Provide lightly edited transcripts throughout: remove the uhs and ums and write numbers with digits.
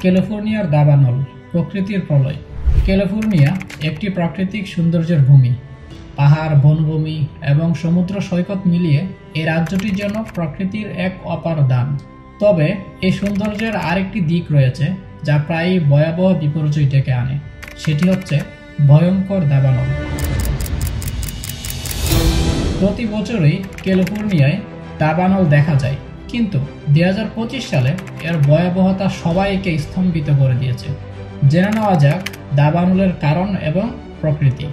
ক্যালিফোর্নিয়ার দাবানল, প্রকৃতির প্রলয়। ক্যালিফোর্নিয়া একটি প্রাকৃতিক সৌন্দর্যের ভূমি। পাহাড়, বনভূমি এবং সমুদ্র সৈকত মিলিয়ে এই রাজ্যটি যেন প্রকৃতির এক অপার দান। তবে এই সৌন্দর্যের আরেকটি দিক রয়েছে যা প্রায়ই ভয়াবহ বিপর্যয় ডেকে আনে। সেটি হচ্ছে ভয়ঙ্কর দাবানল। প্রতি বছরই ক্যালিফোর্নিয়ায় দাবানল দেখা যায়, কিন্তু 2025 সালে এর ভয়াবহতা সবাইকে স্তম্ভিত করে দিয়েছে। জেনে নেওয়া যাক দাবানলের কারণ এবং প্রকৃতি।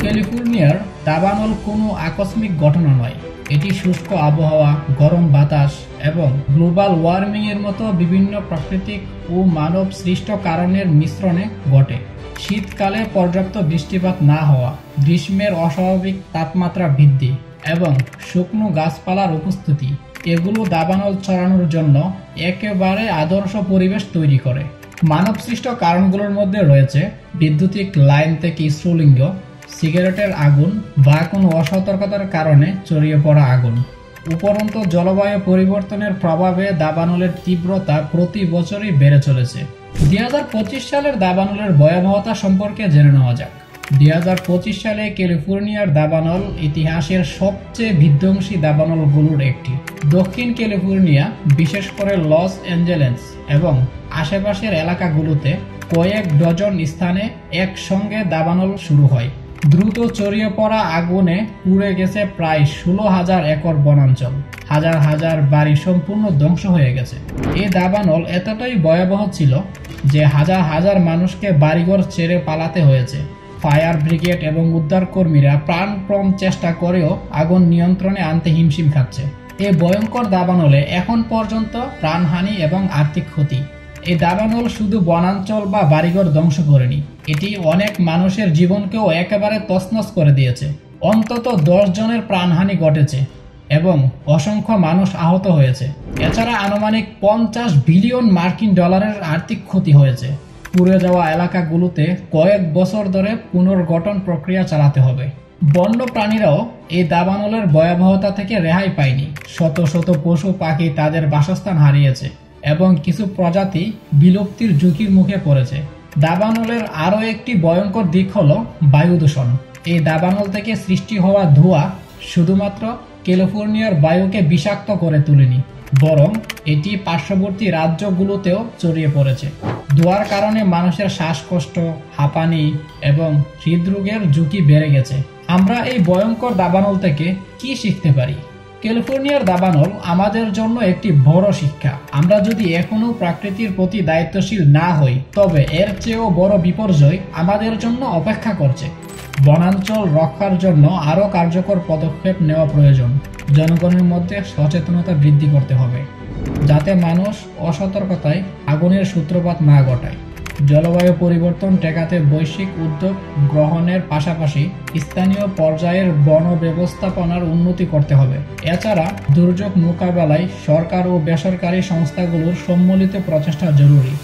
ক্যালিফোর্নিয়ার দাবানল কোনো আকস্মিক ঘটনা নয়। এটি শুষ্ক আবহাওয়া, গরম বাতাস এবং গ্লোবাল ওয়ার্মিং এর মতো বিভিন্ন প্রাকৃতিক ও মানব সৃষ্ট কারণের মিশ্রণে ঘটে। শীতকালে পর্যাপ্ত বৃষ্টিপাত না হওয়া, গ্রীষ্মের অস্বাভাবিক তাপমাত্রা বৃদ্ধি এবং শুকনো গাছপালার উপস্থিতি এগুলো দাবানল ছড়ানোর জন্য একেবারে আদর্শ পরিবেশ তৈরি করে। মানবসৃষ্ট কারণগুলোর মধ্যে রয়েছে বৈদ্যুতিক লাইন থেকে স্ফুলিঙ্গ, সিগারেটের আগুন বা কোনো অসতর্কতার কারণে ছড়িয়ে পড়া আগুন। উপরন্তু জলবায়ু পরিবর্তনের প্রভাবে দাবানলের তীব্রতা প্রতি বছরই বেড়ে চলেছে। 2025 সালের দাবানলের ভয়াবহতা সম্পর্কে জেনে নেওয়া যাক। 2025 সালে ক্যালিফোর্নিয়ার দাবানল ইতিহাসের সবচেয়ে বিধ্বংসী দাবানলগুলোর একটি। দক্ষিণ ক্যালিফোর্নিয়া, বিশেষ করে লস অ্যাঞ্জেলেস এবং আশেপাশের এলাকাগুলোতে কয়েক ডজন স্থানে একসঙ্গে দাবানল শুরু হয়। দ্রুত ছড়িয়ে পড়া আগুনে পুড়ে গেছে প্রায় 16,000 একর বনাঞ্চল। হাজার হাজার বাড়ি সম্পূর্ণ ধ্বংস হয়ে গেছে। এই দাবানল এতটাই ভয়াবহ ছিল যে হাজার হাজার মানুষকে বাড়িঘর ছেড়ে পালাতে হয়েছে। ফায়ার ব্রিগেড এবং উদ্ধার কর্মীরা প্রাণপণ চেষ্টা করেও আগুন নিয়ন্ত্রণে আনতে হিমশিম খাচ্ছে। এই ভয়ঙ্কর দাবানলে এখন পর্যন্ত প্রাণহানি এবং আর্থিক ক্ষতি। এই দাবানল শুধু বনাঞ্চল বা বাড়িঘর ধ্বংস করেনি, এটি অনেক মানুষের জীবনকেও একেবারে তছনছ করে দিয়েছে। অন্তত 10 জনের প্রাণহানি ঘটেছে এবং অসংখ্য মানুষ আহত হয়েছে। এছাড়া আনুমানিক 50 বিলিয়ন মার্কিন ডলারের আর্থিক ক্ষতি হয়েছে। পুড়ে যাওয়া এলাকাগুলোতে কয়েক বছর ধরে পুনর্গঠন প্রক্রিয়া চালাতে হবে। বন্য প্রাণীরাও এই দাবানলের ভয়াবহতা থেকে রেহাই পায়নি। শত শত পশু পাখি তাদের বাসস্থান হারিয়েছে এবং কিছু প্রজাতি বিলুপ্তির ঝুঁকির মুখে পড়েছে। দাবানলের আরও একটি ভয়ঙ্কর দিক হলো বায়ু দূষণ। এই দাবানল থেকে সৃষ্টি হওয়া ধোঁয়া শুধুমাত্র ক্যালিফোর্নিয়ার বায়ুকে বিষাক্ত করে তুলেনি, বরং এটি পার্শ্ববর্তী রাজ্যগুলোতেও ছড়িয়ে পড়েছে। ধোঁয়ার কারণে মানুষের শ্বাসকষ্ট, হাঁপানি এবং হৃদরোগের ঝুঁকি বেড়ে গেছে। আমরা এই ভয়ঙ্কর দাবানল থেকে কি শিখতে পারি? ক্যালিফোর্নিয়ার দাবানল আমাদের জন্য একটি বড় শিক্ষা। আমরা যদি এখনো প্রকৃতির প্রতি দায়িত্বশীল না হই, তবে এর চেয়েও বড় বিপর্যয় আমাদের জন্য অপেক্ষা করছে। বনাঞ্চল রক্ষার জন্য আরও কার্যকর পদক্ষেপ নেওয়া প্রয়োজন। জনগণের মধ্যে সচেতনতা বৃদ্ধি করতে হবে, যাতে মানুষ অসতর্কতায় আগুনের সূত্রপাত না ঘটায়। জলবায়ু পরিবর্তন ঠেকাতে বৈশ্বিক উদ্যোগ গ্রহণের পাশাপাশি স্থানীয় পর্যায়ের বন ব্যবস্থাপনার উন্নতি করতে হবে। এছাড়া দুর্যোগ মোকাবেলায় সরকার ও বেসরকারি সংস্থাগুলোর সম্মিলিত প্রচেষ্টা জরুরি।